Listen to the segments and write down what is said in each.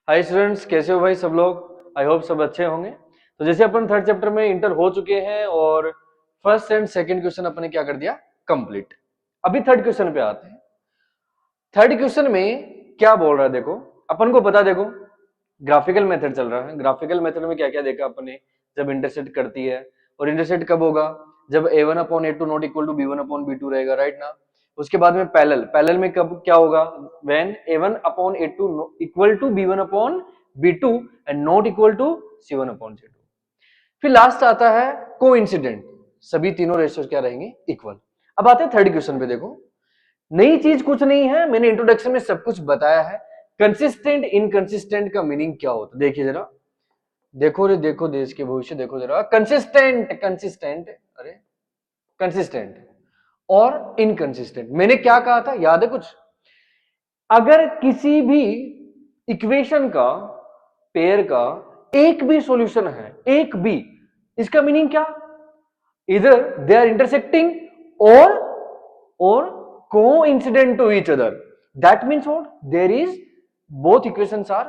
Hi students, कैसे हो भाई सब लोग। आई होप सब अच्छे होंगे। तो जैसे अपन थर्ड चैप्टर में इंटर हो चुके हैं और फर्स्ट एंड सेकंड क्वेश्चन अपन ने क्या कर दिया, कंप्लीट। अभी थर्ड क्वेश्चन पे आते हैं। थर्ड क्वेश्चन में क्या बोल रहा है देखो, अपन को पता, देखो ग्राफिकल मेथड चल रहा है। ग्राफिकल मेथड में क्या क्या देखा अपन ने, जब इंटरसेक्ट करती है, और इंटरसेक्ट कब होगा, जब a1/a2 not equal to b1/b2 रहेगा, राइट ना। उसके बाद में पैरेलल में कब क्या होगा, when a1/a2 equal to b1/b2 and not equal to c1/c2। फिर लास्ट आता है कोइंसिडेंट, सभी तीनों रेशियोज क्या रहेंगे, इक्वल। अब आते हैं थर्ड क्वेश्चन पे। देखो नई चीज कुछ नहीं है, मैंने इंट्रोडक्शन में सब कुछ बताया है। कंसिस्टेंट इनकंसिस्टेंट का मीनिंग क्या होता है, देखिए जरा, देखो रे देखो देश के भविष्य, देखो जरा। कंसिस्टेंट कंसिस्टेंट, अरे कंसिस्टेंट और इनकंसिस्टेंट, मैंने क्या कहा था याद है कुछ। अगर किसी भी इक्वेशन का, पेयर का एक भी सॉल्यूशन है, एक भी, इसका मीनिंग क्या, इधर दे आर इंटरसेक्टिंग और coincident to each other. That means what, there is both equations are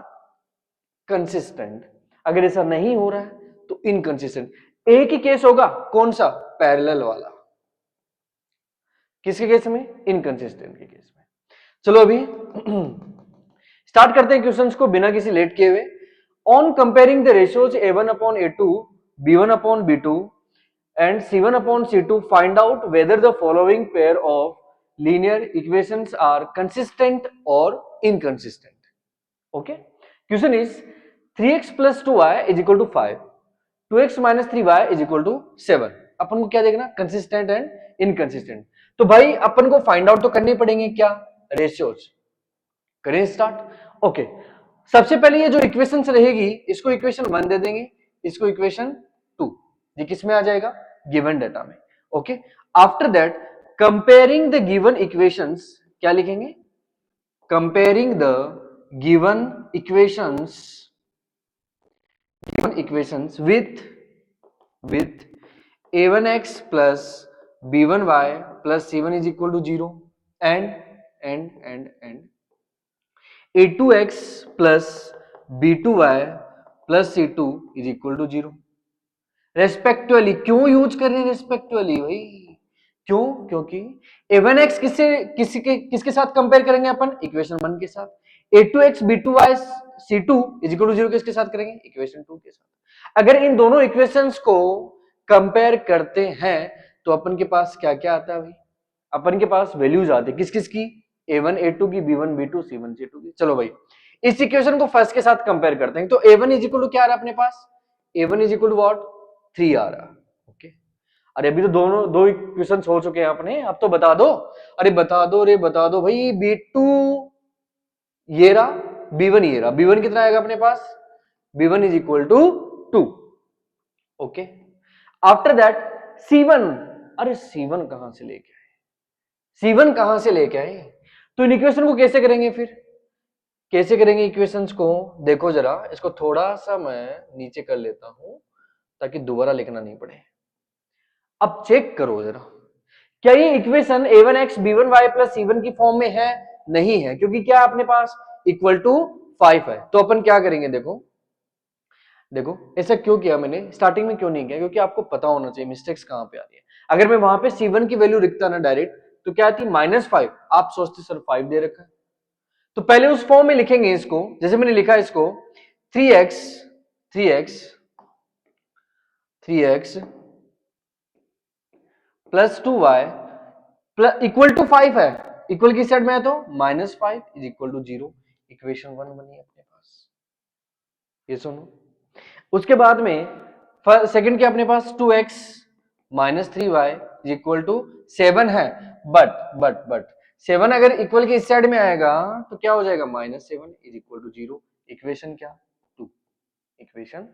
consistent. अगर ऐसा नहीं हो रहा है तो इनकंसिस्टेंट। एक ही केस होगा, कौन सा, पैरेलल वाला। किसके केस में, इनकंसिस्टेंट के केस में। चलो अभी स्टार्ट करते हैं क्वेश्चंस को बिना किसी लेट किए हुए। On comparing the ratios a1/a2, b1/b2 and c1/c2, find out whether the following pair of linear equations are consistent or inconsistent. Okay, question is 3x plus 2y is equal to 5, 2x minus 3y is equal to 7। अपन को क्या देखना, consistent and inconsistent. तो भाई अपन को find out तो करने पड़ेंगे क्या, रेशियोज। करें स्टार्ट। ओके, सबसे पहले ये जो इक्वेशन रहेगी, इसको इक्वेशन 1 दे देंगे, इसको इक्वेशन 2। ये किस में आ जाएगा, गिवन डेटा में। Okay, after that comparing the given equations, क्या लिखेंगे, comparing the given equations, with a1x plus b1y plus c1 is equal to 0 and a2x plus b2y plus c2 is equal to 0 respectively. क्यों use कर रहे हैं respectively भाई, क्यों, क्योंकि a1x किसके साथ कंपेयर करेंगे अपन, इक्वेशन 1 के साथ। a2x b2y c2 is equal to 0 किसके साथ करेंगे, इक्वेशन 2 के साथ। अगर इन दोनों इक्वेशंस को कंपेयर करते हैं तो अपन के पास क्या क्या आता है भाई, अपन के पास वैल्यूज आती है किस किस की, a1 a2 की, b1 b2 c1 c2 की। चलो भाई इस इक्वेशन को फर्स्ट के साथ कंपेयर करते हैं। तो a1 इज इक्वल टू क्या आ रहा है अपने पास, a1 is equal to what, 3 आ रहा। ओके, अरे अभी तो दोनों दो इक्वेशन हो चुके हैं अपने, अब तो बता दो, अरे बता दो, अरे बता दो भाई। b2 ये रहा, b1 ये रहा, b1 कितना आएगा अपने पास, b1 is equal to 2। Okay, after that c1, अरे c1 कहां से लेके आए, c1 कहां से लेके आए। तो इन इक्वेशन को कैसे करेंगे, फिर कैसे करेंगे इक्वेशंस को, देखो जरा, इसको थोड़ा सा मैं नीचे कर लेता हूं ताकि दोबारा लिखना नहीं पड़े। अब चेक करो जरा, क्या ये equation a1x b1y plus c1 की फॉर्म में है, नहीं है, क्योंकि क्या अपने पास इक्वल टू 5 है। तो अपन क्या करेंगे, देखो देखो ऐसा क्यों किया मैंने, स्टार्टिंग में क्यों नहीं किया, क्योंकि आपको पता होना चाहिए मिस्टेक्स कहां पे आ रही है। अगर मैं वहां पे c1 की वैल्यू लिखता ना डायरेक्ट, तो क्या आती, -5। आप सोचते सर 5 दे रखा है, तो पहले उस फॉर्म में लिखेंगे इसको, जैसे मैंने लिखा इसको 3x 3x 3x plus 2y plus equal to 5 है, इक्वल की साइड में है तो -5 इज इक्वल टू 0। इक्वेशन 1 बनी अपने पास, ये सुनो। उसके बाद में सेकंड क्या अपने पास, 2x minus 3y is equal to 7 है। बट 7 अगर इक्वल की इस साइड में आएगा तो क्या हो जाएगा, -7 इज इक्वल टू 0। इक्वेशन क्या, 2, इक्वेशन।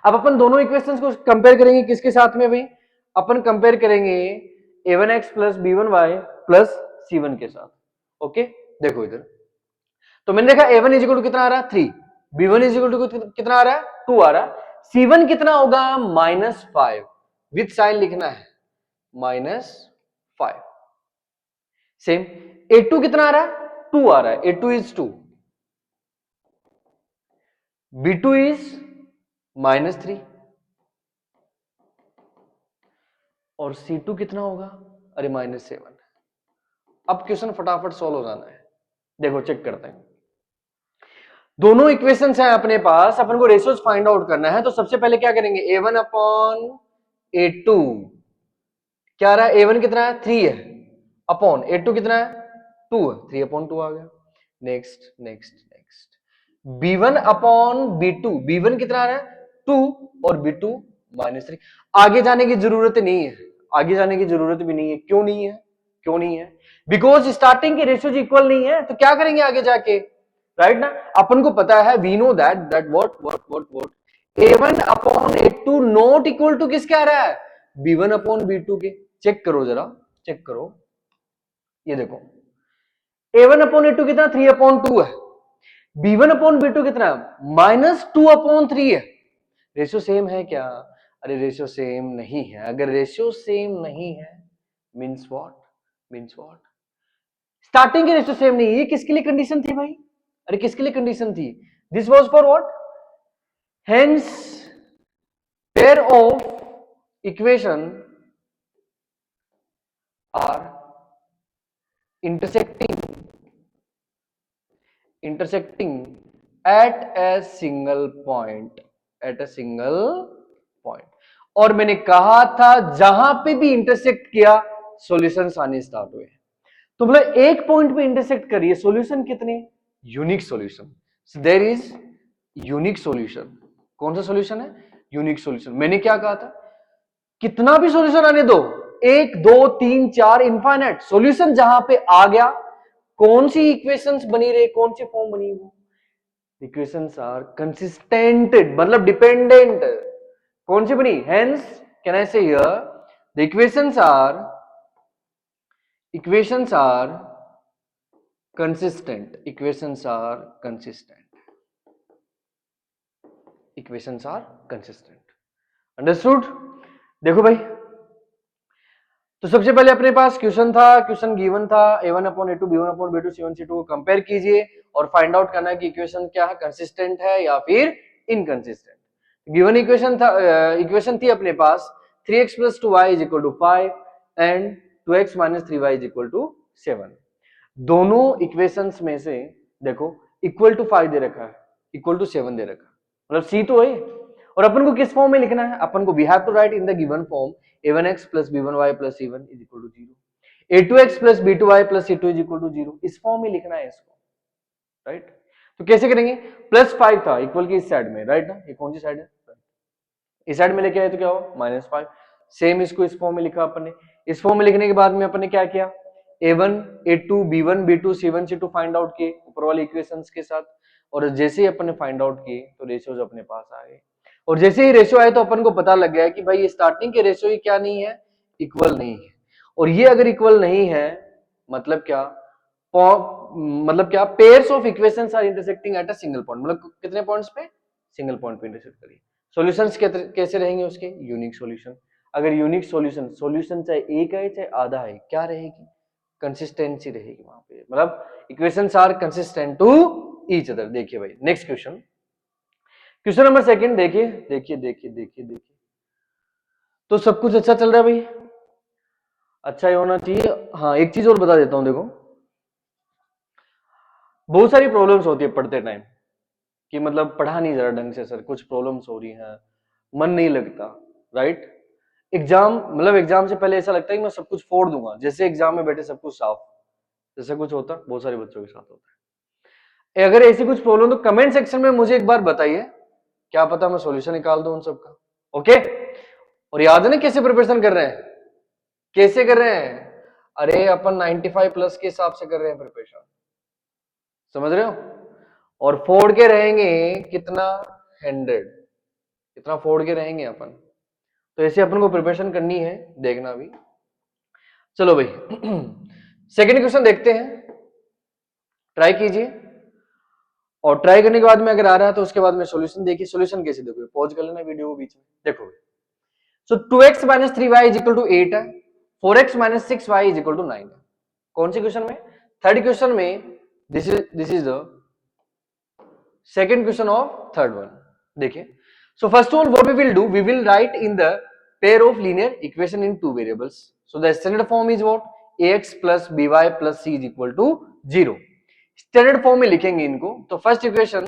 अब अपन दोनों इक्वेशंस को कंपेयर करेंगे किसके साथ में भाई, अपन कंपेयर करेंगे a1x plus b1y plus c1 के साथ। ओके, देखो इधर, तो मैंने देखा a1 इज इक्वल टू कितना आ रहा है, 3, b1 इज इक्वल टू कितना आ रहा है, 2 आ रहा है, c1 कितना होगा, -5, विथ साइन लिखना है -5। सेम a2 कितना आ रहा है, 2 आ रहा है, a2 इज 2, B2 इज -3 और C2 कितना होगा? अरे -7। अब क्वेश्चन फटाफट सॉल्व हो जाना है। देखो चेक करते हैं, दोनों इक्वेशंस हैं अपने पास, अपन को रेशियोज फाइंड आउट करना है। तो सबसे पहले क्या करेंगे, A1 अपॉन A2 क्या रहा है, A1 कितना है 3 है, अपॉन A2 कितना है 2 है, 3 अपॉन 2 आ गया। Next next next B1 upon B2, B1 कितना आ रहा है 2 और B2 -3। आगे जाने की जरूरत नहीं है, आगे जाने की जरूरत भी नहीं है। क्यों नहीं है, क्यों नहीं है? बिकॉज स्टार्टिंग के रेशियोज इक्वल नहीं है, तो क्या करेंगे आगे जाके, राइट ना? अपन को पता है, we know that what A1 upon A2 not equal to किसके आ रहा है, B1 अपॉन B2 के। चेक करो जरा, चेक करो, ये देखो A1 अपॉन A2 कितना 3 अपॉन 2 है, B1 अपॉन B2 कितना है -2 अपॉन 3 है। रेशियो सेम है क्या? अरे रेशियो सेम नहीं है। अगर रेशियो सेम नहीं है means what, means what, starting की रेशियो सेम नहीं है। ये किसके लिए कंडीशन थी भाई? अरे किसके लिए कंडीशन थी? This was for what, hence pair of equation are intersecting at a single point, at a single point। और मैंने कहा था जहां पे भी इंटरसेक्ट किया सॉल्यूशंस आने स्टार्ट हुए। तो मतलब एक पॉइंट पे इंटरसेक्ट करिए, सॉल्यूशन कितने, unique solution, there is unique solution. कौन सा सॉल्यूशन है, यूनिक सॉल्यूशन। मैंने क्या कहा था, कितना भी सॉल्यूशन आने दो, 1 2 3 4 इनफाइनाइट सॉल्यूशन जहां पे आ गया, कौन सी इक्वेशंस बनी रहे, कौन सी फॉर्म बनी, वो इक्वेशंस आर कंसिस्टेंट, मतलब डिपेंडेंट। कौन सी बनी, hence can I say here the equations are consistent, equations are consistent, equations are consistent, understood? देखो भाई, तो सबसे पहले अपने पास क्वेश्चन था, क्वेश्चन गिवन था A1 upon A2 B1 upon B2 C1 C2 को कंपेयर कीजिए और फाइंड आउट करना है कि इक्वेशन क्या है, कंसिस्टेंट है या फिर इनकंसिस्टेंट। गिवन इक्वेशन था, इक्वेशन थी अपने पास 3x plus 2y is equal to 5 and 2x minus 3y is equal to 7। दोनों इक्वेशंस में से देखो इक्वल टू 5 दे रखा है, इक्वल टू 7 दे रखा है, मतलब C तो है। और अपन को किस फॉर्म में लिखना है, अपन को we have to write in the given form a1x plus b1y plus c1 is equal to 0, a2x plus b2y plus c2 is equal to 0, इस फॉर्म में लिखना है इसको, राइट? तो कैसे करेंगे, +5 था इक्वल की इस साइड में, राइट ना, ये कौन सी साइड है, इस साइड में लेके आए तो क्या हुआ -5, सेम इसको इस फॉर्म में लिखा अपन ने। इस फॉर्म में लिखने के बाद में अपन ने क्या किया, a1 a2 b1 b2 c1 c2 find out किए ऊपर वाले इक्वेशंस के साथ, और जैसे ही अपन ने फाइंड आउट किए तो रेशियोज अपने पास आ गए। और जैसे ही रेशियो आए तो अपन को पता लग गया कि भाई ये स्टार्टिंग के रेशियो ही क्या नहीं है, इक्वल नहीं है। और ये अगर इक्वल नहीं है मतलब क्या, मतलब क्या, pairs of equations are intersecting at a single point, मतलब कितने पॉइंट्स पे, सिंगल पॉइंट पे इंटरसेक्ट करिए। सॉल्यूशंस कैसे रहेंगे उसके, यूनिक सॉल्यूशन। अगर यूनिक सॉल्यूशन, सॉल्यूशन चाहे एक है चाहे आधा है, क्या रहेगी, कंसिस्टेंसी रहेगी वहां पे, मतलब equations are consistent to each other. देखिए भाई next question, question number second, देखिए देखिए देखिए देखिए देखिए, तो सब कुछ अच्छा चल रहा है भाई, अच्छा ही होना चाहिए। हाँ एक चीज और बता देता हूं, देखो बहुत सारी प्रॉब्लम्स होती है पढ़ते टाइम कि मतलब पढ़ा नहीं जा रहा ढंग से सर, कुछ प्रॉब्लम्स हो रही हैं, मन नहीं लगता, राइट? एग्जाम, मतलब एग्जाम से पहले ऐसा लगता है कि मैं सब कुछ फोड़ दूंगा, जैसे एग्जाम में बैठे सब कुछ साफ, जैसा कुछ होता है बहुत सारे बच्चों के साथ होता है। अगर ऐसी कुछ प्रॉब्लम तो कमेंट सेक्शन में मुझे एक बार बताइए, क्या पता मैं सॉल्यूशन निकाल दूं उन सबका, ओके? और याद है ना कैसे प्रिपरेशन कर रहे हैं, कैसे कर रहे हैं, अरे अपन 95 प्लस के हिसाब से कर रहे हैं प्रिपरेशन, समझ रहे हो? और फोड़ के रहेंगे कितना, 100, कितना फोड़ के रहेंगे अपन, तो ऐसे अपन को प्रिपरेशन करनी है, देखना भी। चलो भाई सेकंड क्वेश्चन देखते हैं, ट्राई कीजिए, और ट्राई करने के बाद में अगर आ रहा है तो उसके बाद में सॉल्यूशन देखिए। सॉल्यूशन कैसे देखोगे, पॉज कर लेना वीडियो को बीच में, देखो। सो 2x minus 3y is equal to 8 है, 4x minus 6y is equal to 9 है। कौन से क्वेश्चन में, थर्ड क्वेश्चन में, this is the second question of third one देखिए. So first of all, what we will do, we will write in the pair of linear equation in two variables. So the standard form is what? Ax plus by plus c is equal to 0. Standard form में लिखेंगे इनको. तो first equation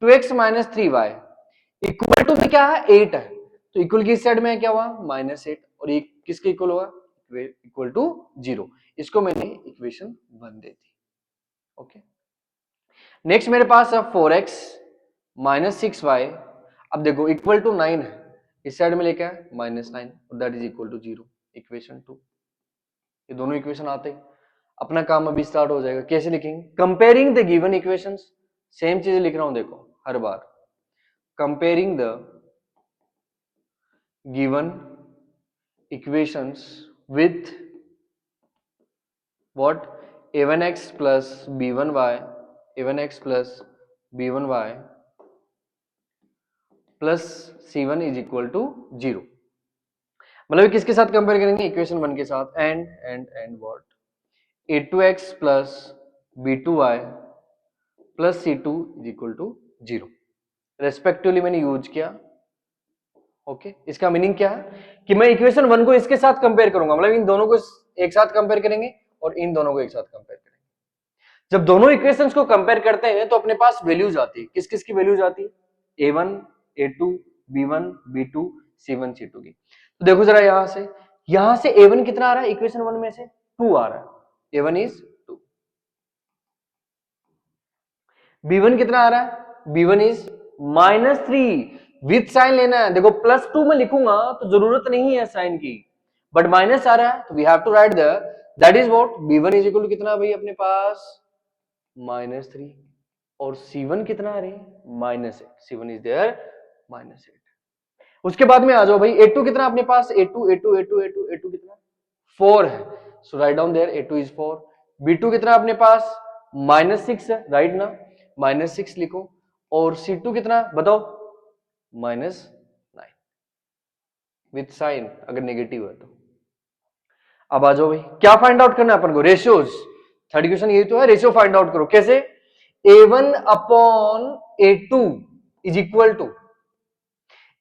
2x minus 3y equal to में क्या है 8 है. तो equal की साइड में क्या हुआ -8 और ये किसके इक्वल होगा इक्वल टू 0. इसको मैंने इक्वेशन 1 दे दी. ओके. नेक्स्ट मेरे पास है 4x माइनस 6y. अब देखो इक्वल टू 9 है, इस साइड में लेके आए -9 और that is equal to 0. Equation 2. ये दोनों इक्वेशन आते हैं. अपना काम अभी स्टार्ट हो जाएगा. कैसे लिखेंगे? Comparing the given equations. Same चीज लिख रहा हूं देखो हर बार. Comparing the given equations with what a1x plus b1y a1x plus b1y plus c1 is equal to 0. मतलब किसके साथ कंपेयर करेंगे? इक्वेशन 1 के साथ. And what a2x plus b2y plus c2 is equal to 0 respectively मैंने यूज किया. ओके. इसका मीनिंग क्या है कि मैं इक्वेशन 1 को इसके साथ कंपेयर करूंगा. मतलब इन दोनों को एक साथ कंपेयर करेंगे और इन दोनों को एक साथ कंपेयर करेंगे. जब दोनों इक्वेशंस को कंपेयर करते हैं तो अपने पास वैल्यूज आती है. किस किस की वैल्यूज आती है? a1 a2 b1 b2 c1 c2 की. तो देखो जरा यहां से a1 कितना आ रहा है इक्वेशन 1 में से 2 आ रहा है. a1 is 2. b1 कितना आ रहा है? b1 is -3. विथ साइन लेना है. देखो +2 में लिखूंगा तो जरूरत नहीं है साइन की, बट माइनस आ रहा है तो we have to write that is what b1 is equal to कितना भाई अपने पास -3 और c1 कितना आ रही है -8. c1 is there -8. उसके बाद में आ जाओ भाई a2 कितना अपने पास a2 कितना 4 है. So write down there a2 is 4. b2 कितना अपने पास -6 है. राइट ना -6 लिखो. और c2 कितना बताओ -9 विथ साइन अगर नेगेटिव है तो. अब आ जाओ भाई क्या फाइंड आउट करना है अपन को? रेशियोज. थर्ड क्वेश्चन यही तो है. रेशियो फाइंड आउट करो. कैसे? a1 upon a2 is equal to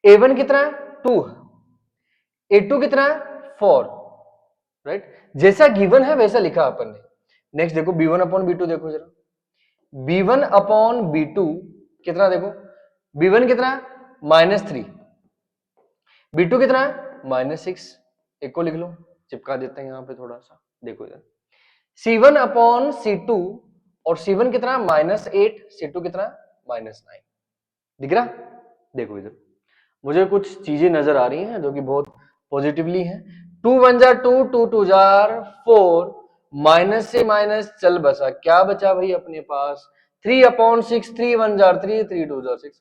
a1 कितना है 2 है a2 कितना है 4. राइट. जैसा गिवन है वैसा लिखा अपन ने. नेक्स्ट देखो b1 अपॉन b2 देखो जरा. b1 अपॉन b2 कितना देखो b1 कितना है -3 b2 कितना है -6. एक को लिख लो चिपका देते हैं यहां पे थोड़ा सा. देखो इधर c1 अपॉन c2 और c1 कितना -8 c2 कितना -9. दिख रहा? देखो इधर मुझे कुछ चीजें नजर आ रही हैं जो कि बहुत पॉजिटिवली हैं. 2 1 जार 2 2 2 जार 4 माइनस से माइनस चल बसा. क्या बचा भाई अपने पास 3 अपॉन 6 3 1 जार 3 3 2 जार 6.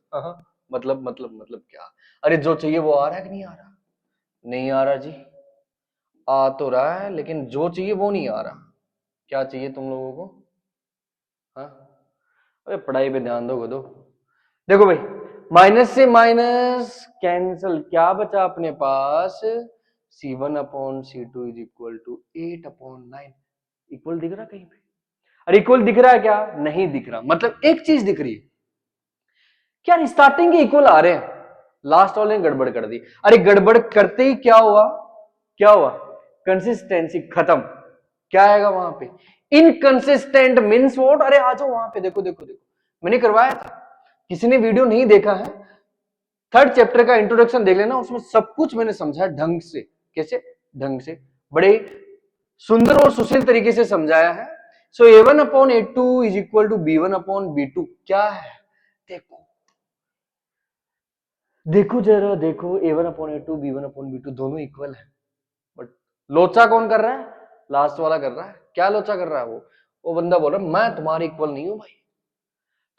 मतलब क्या? अरे जो चाहिए वो आ रहा है कि नहीं आ रहा? नहीं आ रहा जी. आ तो रहा है लेकिन जो चाहिए वो नहीं आ रहा. क्या चाहिए तुम लोगों को? हाँ अरे पढ़ाई पे ध्यान दो. देखो भाई माइनस से माइनस कैंसल. क्या बचा अपने पास c1 upon c2 is equal to 8 upon 9. Equal दिख रहा कहीं पे? अरे इक्वल दिख रहा है क्या? नहीं दिख रहा. मतलब एक चीज दिख रही है क्या स्टार्टिंग के इक्वल आ रहे हैं, लास्ट वाले ने गड़बड़ कर दी. अरे गड़बड़ करते ही क्या हुआ कंसिस्टेंसी खत्म. क्या आएगा वहां पे? Inconsistent means what? अरे आ जाओ वहां पे. देखो मैंने करवाया था. किसी ने वीडियो नहीं देखा है थर्ड चैप्टर का इंट्रोडक्शन देख लेना. उसमें सब कुछ मैंने समझाया ढंग से. कैसे ढंग से? बड़े सुंदर और सुशील तरीके से समझाया है. So a1 upon a2 is equal to b1 upon b2. क्या है? देखो जरा देखो a1 upon a2 b1 upon b2 दोनों इक्वल है. बट लोचा कौन कर रहा है? लास्ट वाला कर रहा है. क्या लोचा कर रहा है? वो बंदा बोल रहा है मैं तुम्हारे इक्वल नहीं हूं भाई.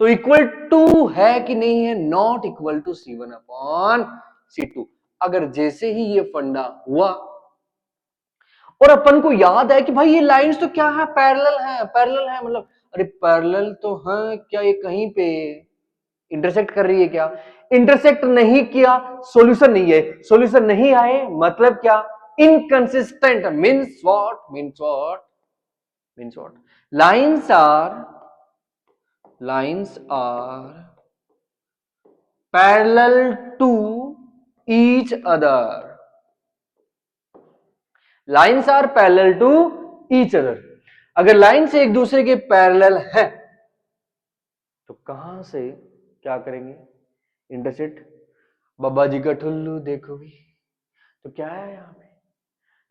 तो इक्वल टू है कि नहीं है? Not equal to c1 upon c2. अगर जैसे ही ये फंडा हुआ और अपन को याद है कि भाई ये लाइंस तो क्या है पैरेलल है मतलब अरे पैरेलल तो है क्या? ये कहीं पे इंटरसेक्ट कर रही है क्या? इंटरसेक्ट नहीं किया सॉल्यूशन नहीं है. सॉल्यूशन नहीं आए मतलब क्या? Inconsistent means what lines are parallel to each other, lines are parallel to each other. अगर लाइन से एक दूसरे के पैरेलल है तो कहां से क्या करेंगे, इंटरसेक्ट। बाबा जी का ठुल्लू देखो भी, तो क्या है यहां पे,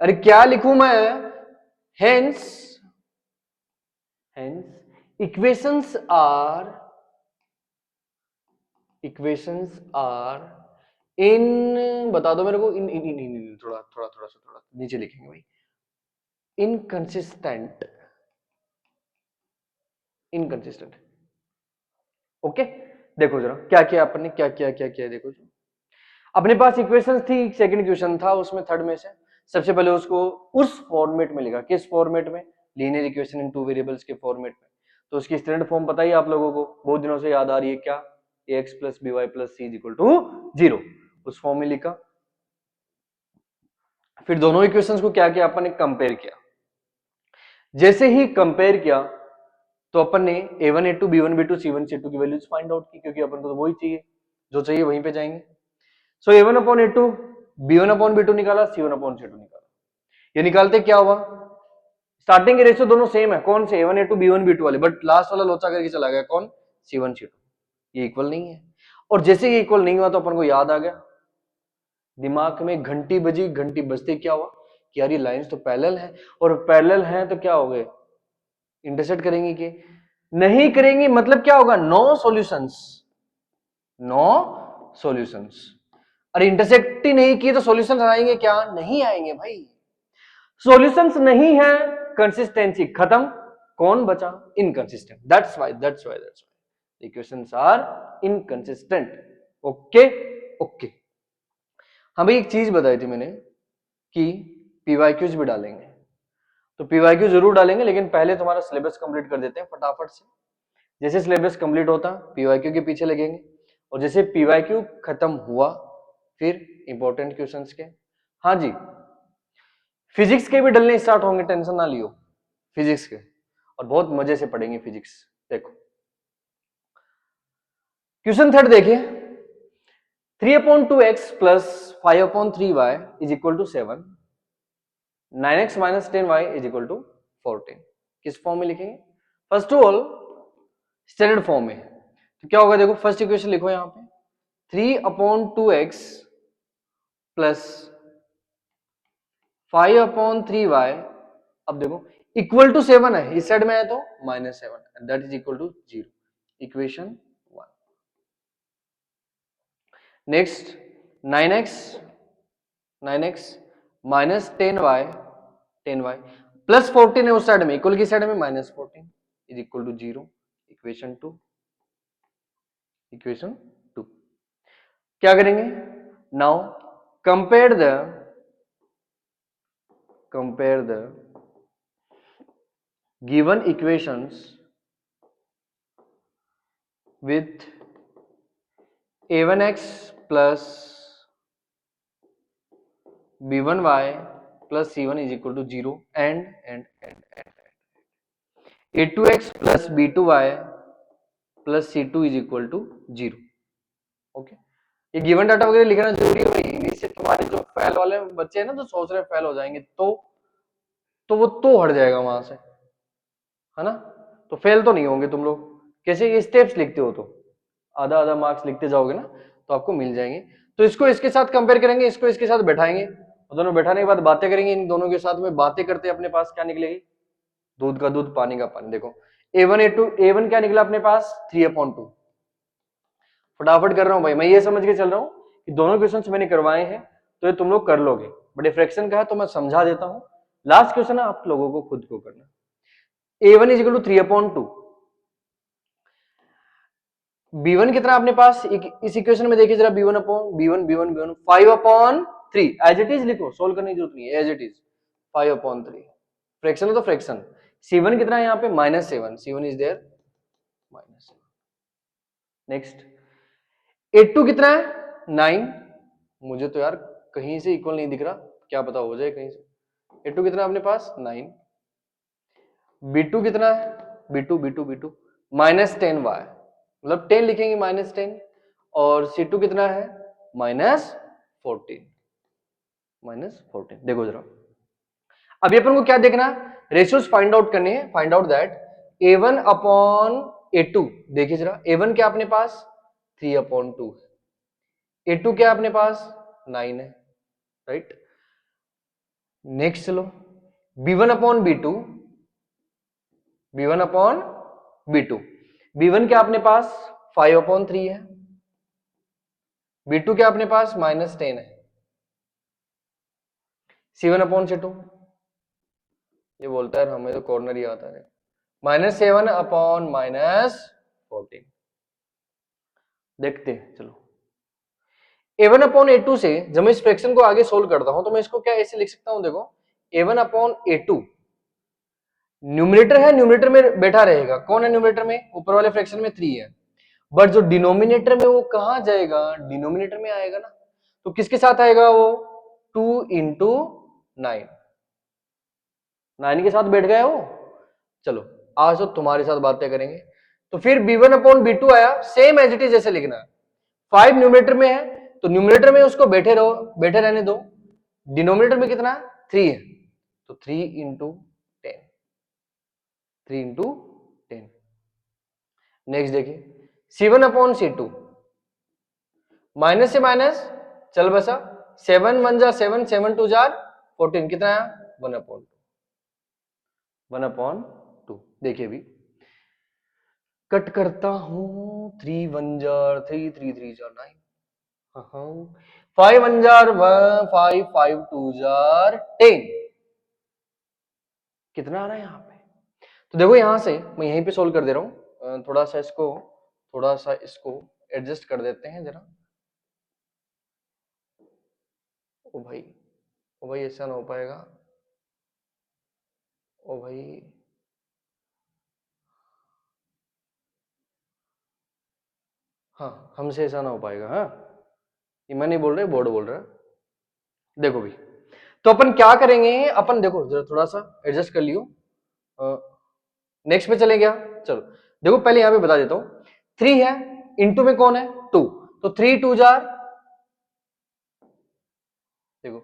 अरे क्या लिखूं मैं, hence hence equations are in, बता दो मेरे को, इन थोड़ा थोड़ा थोड़ा सा थोड़ा नीचे लिखेंगे भाई, इनकंसिस्टेंट, इनकंसिस्टेंट। ओके, देखो जरा क्या किया अपन ने, क्या किया क्या किया, देखो जो अपने पास इक्वेशंस थी, सेकंड इक्वेशन था उसमें थर्ड में से, सबसे पहले उसको उस फॉर्मेट में लिखा, किस फॉर्मेट में, linear equation in two variables के फॉर्मेट में। तो उसकी स्टैंडर्ड फॉर्म पता ही आप लोगों को, बहुत दिनों से याद आ रही है, क्या, ax plus B Y plus C equal to 0, उस फॉर्म में लिखा। फिर दोनों इक्वेशंस को क्या किया अपन ने, कंपेयर किया। जैसे ही कंपेयर किया तो अपन ने a1 a2 b1 b2 c1 c2 की वैल्यूज फाइंड आउट की, क्योंकि अपन को तो वही चाहिए, जो चाहिए वहीं पे जाएंगे। सो a1 upon a2, b1 upon b2 निकाला, c1 अपॉन c2 निकाला। ये निकालते क्या हुआ, स्टार्टिंग के रेशियो दोनों सेम है, कौन से, a1 a2 b1 b2 वाले, बट लास्ट वाला लोचा करके चला गया, कौन, c1 c2, ये इक्वल नहीं है। और जैसे ये इक्वल नहीं हुआ तो अपन को याद आ गया, दिमाग में घंटी बजी, घंटी बजते क्या हुआ कि यार ये लाइंस तो पैरेलल है, और पैरेलल हैं तो क्या हो गए, इंटरसेक्ट करेंगी कि नहीं करेंगी, मतलब क्या होगा, नो सॉल्यूशंस, नो सॉल्यूशंस। अरे इंटरसेक्ट ही नहीं किए तो सॉल्यूशंस आएंगे क्या, नहीं आएंगे भाई, सॉल्यूशंस नहीं है, कंसिस्टेंसी खत्म, कौन बचा, inconsistent, that's why equations are inconsistent. Okay okay, हाँ भाई एक चीज बताई थी मैंने कि पीवाईक्यूज भी डालेंगे, तो पीवाईक्यू जरूर डालेंगे, लेकिन पहले तुम्हारा सिलेबस कंप्लीट कर देते हैं फटाफट से। जैसे सिलेबस कंप्लीट होता पीवाईक्यू के पीछे लगेंगे, और जैसे पीवाईक्यू खत्म हुआ फिर इंपॉर्टेंट क्वेश्चंस के, हाँ जी फिजिक्स के भी डलने स्टार्ट होंगे, टेंशन ना लियो फिजिक्स के, और बहुत मजे से पढ़ेंगे फिजिक्स। देखो क्वेश्चन थर्ड देखिए, 3/2x plus 5/3y is equal to 7, 9x minus 10y is equal to 14, किस फॉर्म में लिखेंगे, first of all standard form में। तो क्या होगा, देखो फर्स्ट इक्वेशन लिखो यहां पे, 3/2x प्लस 5/3y, अब देखो इक्वल टू 7 है, इस साइड में है तो -7, that is equal to 0, equation 1। Next 9x minus 10y plus 14 है उस साइड में, इक्वल की साइड में -14 is equal to 0, equation 2, equation 2। क्या करेंगे now, compare the given equations with a1x plus b1y plus c1 is equal to 0 and a2x plus b2y plus c2 is equal to 0। Okay, ये given data वगैरह लिखना जरूरी है भाई, इससे तुम्हारे जो फेल वाले बच्चे हैं ना, जो सोच रहे हैं फेल हो जाएंगे, तो वो तो हट जाएगा वहां से, है ना, तो फेल तो नहीं होंगे तुम लोग। कैसे, ये स्टेप्स लिखते हो तो आधा आधा मार्क्स लिखते जाओगे ना तो आपको मिल जाएंगे। तो इसको इसके साथ कंपेयर करेंगे, इसको इसके साथ बैठाएंगे, और दोनों बैठाने के बाद बातें करेंगे, इन दोनों के साथ में बातें करते अपने पास क्या निकलेगी, दूध का दूध पानी का पानी। देखो a1 क्या निकला अपने पास, 3/2। फटाफट कर रहा हूं भाई, मैं ये समझ के चल रहा हूं कि दोनों क्वेश्चन मैंने करवाए हैं तो ये तुम लोग कर लोगे, बट ये फ्रैक्शन का है तो मैं समझा देता हूं। लास्ट क्वेश्चन है आप लोगों को खुद को करना, a1 is equal to 3/2, b1 कितना अपने पास, इस इक्वेशन में देखिए जरा, b1 5/3, एज इट इज लिखो, सोल्व करने की जरूरत नहीं है, एज इट इज 5/3, फ्रैक्शन हो तो फ्रैक्शन। c1 कितना है यहाँ पे, -7, c1 is there -7। Next a2 कितना है, 9, मुझे तो यार कहीं से इक्वल नहीं दिख रहा, क्या पता हो जाए कहीं से। a2 कितना है अपने पास, 9, b2 कितना है, b2 -10y, मतलब 10 लिखेंगे -10, और C2 कितना है -14। देखो जरा, अभी अपन को क्या देखना, रेशियोज फाइंड आउट करने हैं। Find out that A1 upon A2, देखिए जरा, A1 क्या अपने पास 3/2 है, A2 क्या अपने पास 9 है, राइट। नेक्स्ट चलो, B1 upon B2, B1 upon B2, B1 क्या अपने पास 5/3 है, B2 क्या अपने पास -10 है, C1 अपॉन C2, ये बोलता है हमें तो कॉर्नर ही आता है, -7 अपॉन -14। देखते हैं चलो, A1 अपॉन A2 से जब मैं इस फ्रैक्शन को आगे सोल्व करता हूं तो मैं इसको क्या ऐसे लिख सकता हूं, देखो A1 अपॉन A2, न्यूमरेटर है, न्यूमरेटर में बैठा रहेगा, कौन है न्यूमरेटर में, ऊपर वाले फ्रैक्शन में 3 है, बट जो डिनोमिनेटर में वो कहां जाएगा, डिनोमिनेटर में आएगा ना, तो किसके साथ आएगा वो 2 इंटू 9, 9 के साथ बैठ गया वो। चलो आज तो तुम्हारे साथ बातें करेंगे, तो फिर B1 अपॉन B2 आया, सेम एज इट इज जैसे लिखना है, 5 न्यूमरेटर में है तो न्यूमरेटर में उसको बैठे रहो, बैठे रहने दो, डिनोमिनेटर में कितना 3 है तो 3 इंटू 10, 3 इंटू 10। नेक्स्ट देखिए C1 अपॉन C2, माइनस से माइनस चल बसा, 7 1 जा 7, 7 2 जा 14, कितना है 1/2। देखिए भी कट करता हूं, 3 1 जार 3, 3 3 जार 9, 5 1 जार 1, 5 5 2 जार 10, कितना आ रहा है यहाँ पे, तो देखो यहां से मैं यहीं पे सोल्व कर दे रहा हूं, थोड़ा सा इसको एडजस्ट कर देते हैं जरा। ओ भाई ऐसा ना हो पाएगा, ओ भाई हाँ, हमसे ऐसा ना हो पाएगा, हाँ ये मैं नहीं बोल रहा, बोर्ड बोल रहा है। देखो भी, तो अपन क्या करेंगे, अपन देखो जरा थोड़ा सा एडजस्ट कर लियो, नेक्स्ट पे चले गया। चलो देखो पहले यहां पे बता देता हूं, 3 है, इंटू में कौन है 2, तो 3 2 जार, देखो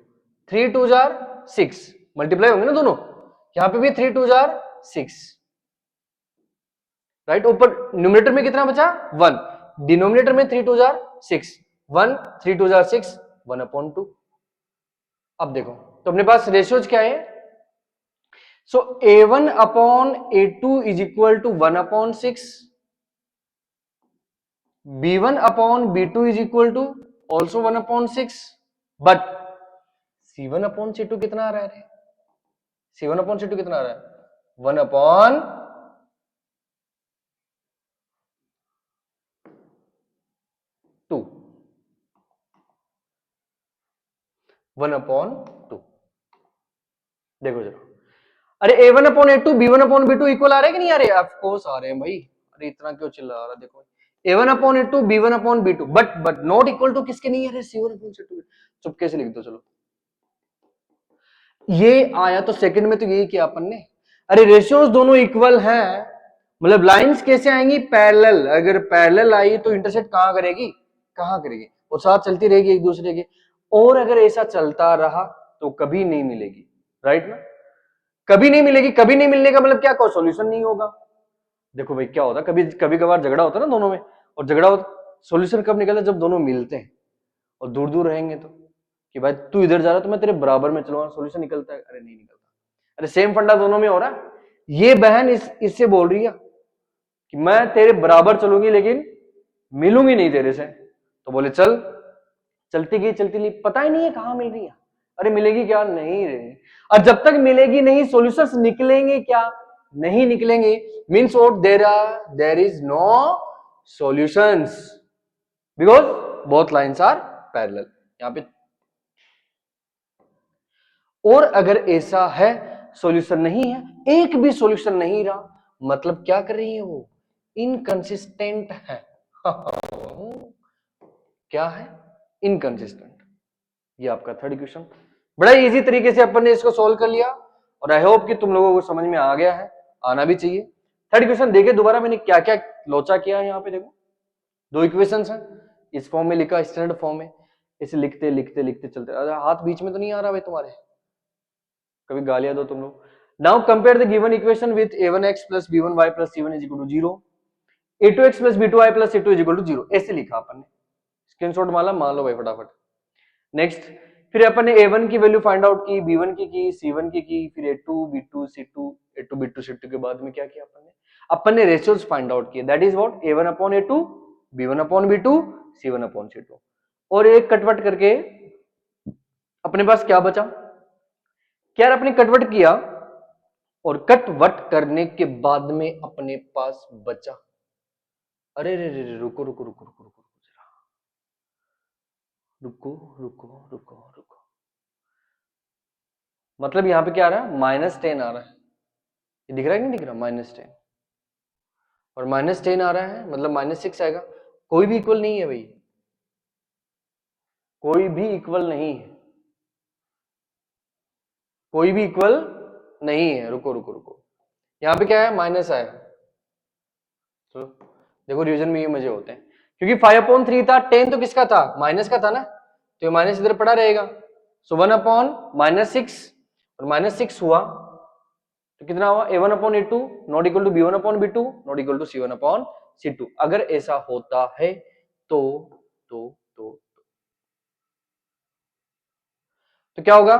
3 2 जार 6, मल्टीप्लाई होंगे ना दोनों, यहां पे भी 3 2 जार 6, राइट। ऊपर न्यूमरेटर में कितना बचा 1, डिनोमिनेटर में 3 2 जार 6, 1 3 2 जार 6, 1/2। अब देखो तो अपने पास रेशियोज क्या है, so A1 upon A2 is equal to 1/6, B1 upon B2 is equal to also 1/6, but C1 upon C2 कितना आ रहा है, C1 अपॉन C2 कितना आ रहा है 1/2, देखो जरा, अरे A1 upon A2 B1 upon B2 equal आ रहे कि नहीं आ रहे, ऑफ कोर्स आ रहे हैं भाई, अरे इतना क्यों चिल्ला रहा, देखो A1 upon A2 B1 upon B2, but not equal to किसके नहीं आ रहे, C1 अपॉन C2, चुपके से लिख दो। चलो ये आया तो सेकंड में तो यही किया अपन ने, अरे रेशियोज दोनों इक्वल हैं, मतलब लाइंस कैसे आएंगी पैरेलल, अगर पैरेलल आई तो इंटरसेक्ट कहां करेगी, वो साथ चलती रहेगी एक दूसरे के, और अगर ऐसा चलता रहा तो कभी नहीं मिलेगी, राइट ना, कभी नहीं मिलेगी, कभी नहीं मिलने का मतलब क्या, कोई सॉल्यूशन नहीं होगा। देखो भाई क्या होता है, कभी कभार झगड़ा होता है ना दोनों में, और झगड़ा सॉल्यूशन कब निकलता है, जब दोनों मिलते हैं, और दूर दूर रहेंगे तो, कि भाई तू इधर जा रहा है तो मैं तेरे बराबर में चलूंगा, सॉल्यूशन निकलता है, अरे नहीं निकलता। अरे सेम फंडा दोनों में हो रहा है, ये बहन इससे बोल रही है कि मैं तेरे बराबर चलूंगी लेकिन मिलूंगी नहीं तेरे से, तो बोले चलती गई, पता ही नहीं है कहां मिल रही है, अरे मिलेगी क्या, नहीं रे, और जब तक मिलेगी नहीं सॉल्यूशंस निकलेंगे क्या, नहीं निकलेंगे, means what, there is no solutions because both lines are parallel, यहां पे। और अगर ऐसा है सॉल्यूशन नहीं है, एक भी सॉल्यूशन नहीं रहा, मतलब क्या कर रही है वो, इनकंसिस्टेंट है क्या है, इनकंसिस्टेंट। ये आपका थर्ड क्वेश्चन, बड़ा इजी तरीके से अपन ने इसको सॉल्व कर लिया, और आई होप कि तुम लोगों को समझ में आ गया है, आना भी चाहिए। थर्ड क्वेश्चन देखिए दोबारा मैंने क्या क्या लोचा किया है, यहाँ पे देखो 2 इक्वेशंस हैं, इस फॉर्म में लिखा, स्टैंडर्ड फॉर्म में, इसे लिखते लिखते लिखते चलते। अरे हाथ बीच में तो नहीं आ रहा भाई तुम्हारे, कभी गालियां दो तुम लोग। Now compare the given equation with a1x plus b1y plus c1 is equal to 0, a2x plus b2y plus c2 is equal to 0, ऐसे लिखा अपन ने। स्क्रीनशॉट मान लो भाई फटाफट। नेक्स्ट, फिर अपन ने a1 की वैल्यू फाइंड आउट की, b1 की c1 की, फिर a2 b2 c2, a2 b2 c2 के बाद में क्या किया अपन ने रेशियोज फाइंड आउट किए, that is what, a1 upon a2, b1 upon b2, c1 upon c2, और एक कटवट करके अपने पास क्या बचा, क्या अपने कटवट किया, और कटवट करने के बाद में अपने पास बचा, अरे रे रे रुको रुको रुको रुको रुको रुको रुको रुको रुको, मतलब यहां पे क्या आ रहा है, -10 आ रहा है, ये दिख रहा है कि नहीं दिख रहा, -10 और -10 आ रहा है, मतलब -6 आएगा, कोई भी इक्वल नहीं है भाई, कोई भी इक्वल नहीं है, कोई भी इक्वल नहीं है। रुको रुको रुको, यहां पे क्या है, माइनस आया, तो देखो रिवीजन में ये मजे होते हैं, क्योंकि 5/3 था, 10 तो किसका था, माइनस का था ना, तो ये माइनस इधर पड़ा रहेगा, सो 1/-6 और -6 हुआ तो कितना हुआ, a1 upon a2 not equal to b1 upon b2 not equal to c1 upon c2। अगर ऐसा होता है तो क्या होगा,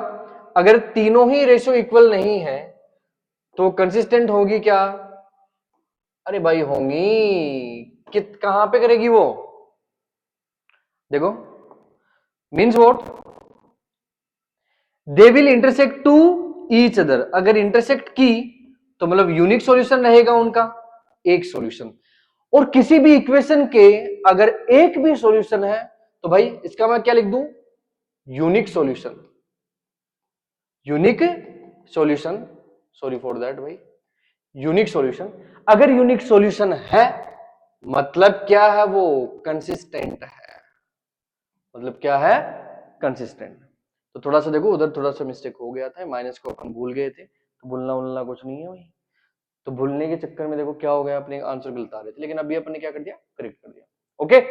अगर तीनों ही रेशियो इक्वल नहीं है तो कंसिस्टेंट होगी क्या, अरे भाई होंगी, कहां पे करेगी वो, देखो, means what, they will intersect to each other, अगर इंटरसेक्ट की तो मतलब यूनिक सॉल्यूशन रहेगा उनका, एक सॉल्यूशन, और किसी भी इक्वेशन के अगर एक भी सॉल्यूशन है तो भाई इसका मैं क्या लिख दूं, unique solution, unique solution, sorry for that भाई, यूनिक सॉल्यूशन, अगर यूनिक सॉल्यूशन है मतलब क्या है, वो कंसिस्टेंट है, मतलब क्या है, कंसिस्टेंट। तो थोड़ा सा देखो उधर थोड़ा सा मिस्टेक हो गया था, माइनस को अपन भूल गए थे, तो भूलना कुछ नहीं है भाई, तो भूलने के चक्कर में देखो क्या हो गया, अपने आंसर गलत आ रहे थे, लेकिन अभी अपन ने क्या कर दिया, करेक्ट कर दिया। ओके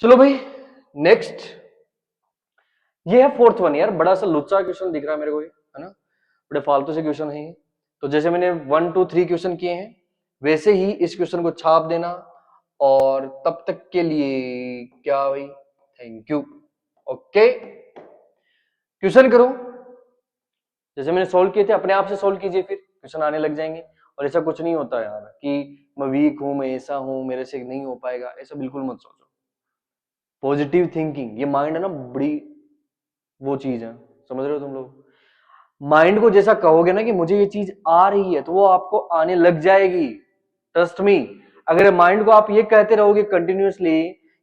चलो भाई नेक्स्ट, ये है 4th वन, यार बड़ा सा लुच्चा क्वेश्चन दिख रहा है मेरे को, है ना, बड़े फालतू से क्वेश्चन है ये। तो जैसे मैंने 1 2 3 क्वेश्चन किए हैं वैसे ही इस क्वेश्चन को छाप देना, और तब तक के लिए क्या भाई, थैंक यू। ओके क्वेश्चन करो, जैसे मैंने सोल्व किए थे अपने आप से सोल्व कीजिए, फिर क्वेश्चन आने लग जाएंगे। और ऐसा कुछ नहीं होता यार कि मैं वीक हूं, मैं ऐसा हूं, मेरे से नहीं हो पाएगा, ऐसा बिल्कुल मत सोचो। पॉजिटिव थिंकिंग, ये माइंड है ना, बड़ी वो चीज है, समझ रहे हो तुम लोग, माइंड को जैसा कहोगे ना कि मुझे ये चीज आ रही है तो वो आपको आने लग जाएगी, ट्रस्ट मी। अगर माइंड को आप ये कहते रहोगे कंटिन्यूअसली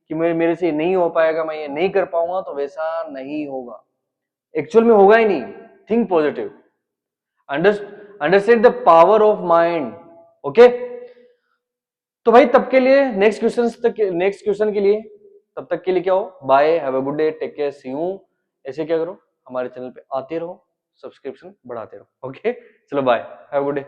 कि मेरे से नहीं हो पाएगा, मैं ये नहीं कर पाऊंगा, तो वैसा नहीं होगा, एक्चुअल में होगा ही नहीं। Think positive, understand the power of mind. Okay तो भाई तब के लिए नेक्स्ट क्वेश्चन के लिए, तब तक के लिए क्या हो, bye, have a good day, take care, see you. ऐसे क्या करो, हमारे चैनल पे आते रहो, सब्सक्रिप्शन बढ़ाते रहो। ओके चलो bye, have a good day.